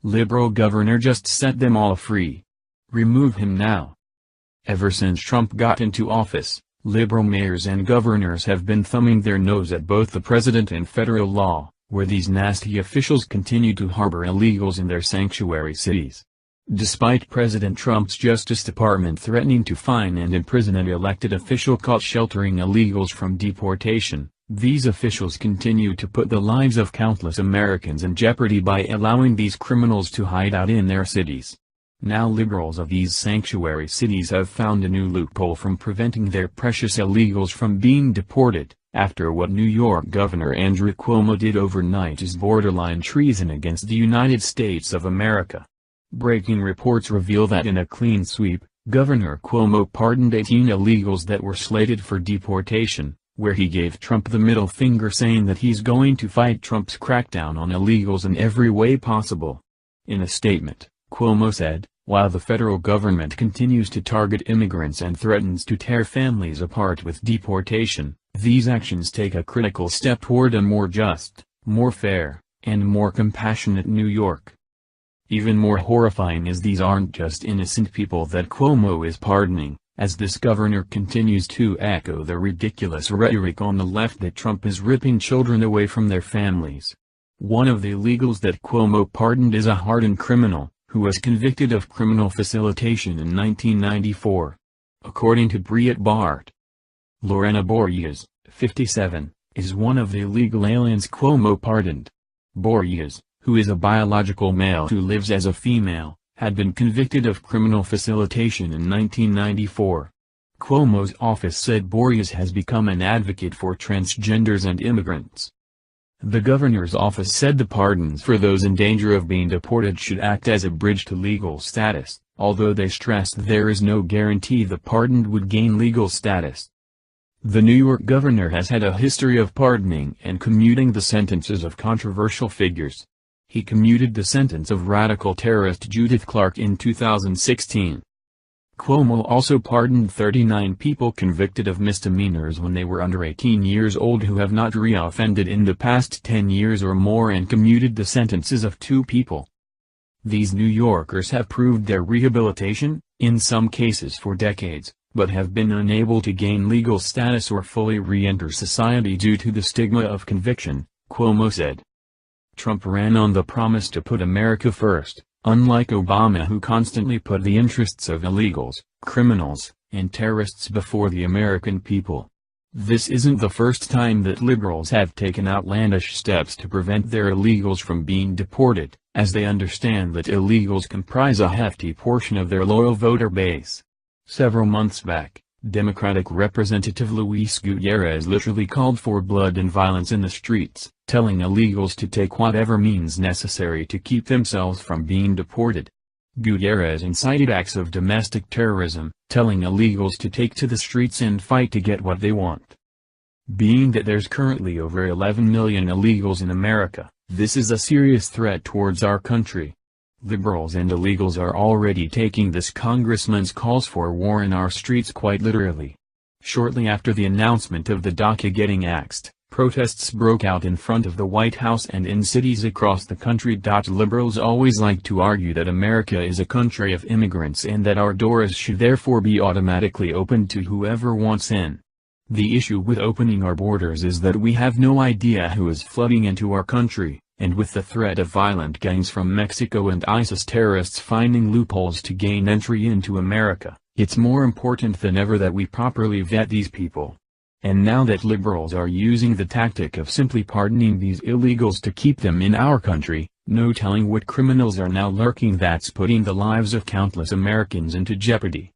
Liberal governor just set them all free. Remove him now. Ever since Trump got into office, liberal mayors and governors have been thumbing their nose at both the president and federal law, where these nasty officials continue to harbor illegals in their sanctuary cities. Despite President Trump's Justice Department threatening to fine and imprison an elected official caught sheltering illegals from deportation, these officials continue to put the lives of countless Americans in jeopardy by allowing these criminals to hide out in their cities. Now liberals of these sanctuary cities have found a new loophole from preventing their precious illegals from being deported, after what New York Governor Andrew Cuomo did overnight is borderline treason against the United States of America. Breaking reports reveal that in a clean sweep, Governor Cuomo pardoned 18 illegals that were slated for deportation, where he gave Trump the middle finger saying that he's going to fight Trump's crackdown on illegals in every way possible. In a statement, Cuomo said, "While the federal government continues to target immigrants and threatens to tear families apart with deportation, these actions take a critical step toward a more just, more fair, and more compassionate New York." Even more horrifying is these aren't just innocent people that Cuomo is pardoning, as this governor continues to echo the ridiculous rhetoric on the left that Trump is ripping children away from their families. One of the illegals that Cuomo pardoned is a hardened criminal, who was convicted of criminal facilitation in 1994. According to Breitbart, Bart. Lorena Borges, 57, is one of the illegal aliens Cuomo pardoned. Borges, who is a biological male who lives as a female, had been convicted of criminal facilitation in 1994. Cuomo's office said Borges has become an advocate for transgenders and immigrants. The governor's office said the pardons for those in danger of being deported should act as a bridge to legal status, although they stressed there is no guarantee the pardoned would gain legal status. The New York governor has had a history of pardoning and commuting the sentences of controversial figures. He commuted the sentence of radical terrorist Judith Clark in 2016. Cuomo also pardoned 39 people convicted of misdemeanors when they were under 18 years old who have not reoffended in the past 10 years or more and commuted the sentences of 2 people. These New Yorkers have proved their rehabilitation, in some cases for decades, but have been unable to gain legal status or fully re-enter society due to the stigma of conviction, Cuomo said. Trump ran on the promise to put America first, unlike Obama who constantly put the interests of illegals, criminals, and terrorists before the American people. This isn't the first time that liberals have taken outlandish steps to prevent their illegals from being deported, as they understand that illegals comprise a hefty portion of their loyal voter base. Several months back, Democratic Representative Luis Gutierrez literally called for blood and violence in the streets, telling illegals to take whatever means necessary to keep themselves from being deported. Gutierrez incited acts of domestic terrorism, telling illegals to take to the streets and fight to get what they want. Being that there's currently over 11 million illegals in America, this is a serious threat towards our country. Liberals and illegals are already taking this congressman's calls for war in our streets quite literally. Shortly after the announcement of the DACA getting axed, protests broke out in front of the White House and in cities across the country. Liberals always like to argue that America is a country of immigrants and that our doors should therefore be automatically opened to whoever wants in. The issue with opening our borders is that we have no idea who is flooding into our country. And with the threat of violent gangs from Mexico and ISIS terrorists finding loopholes to gain entry into America, it's more important than ever that we properly vet these people. And now that liberals are using the tactic of simply pardoning these illegals to keep them in our country, no telling what criminals are now lurking that's putting the lives of countless Americans into jeopardy.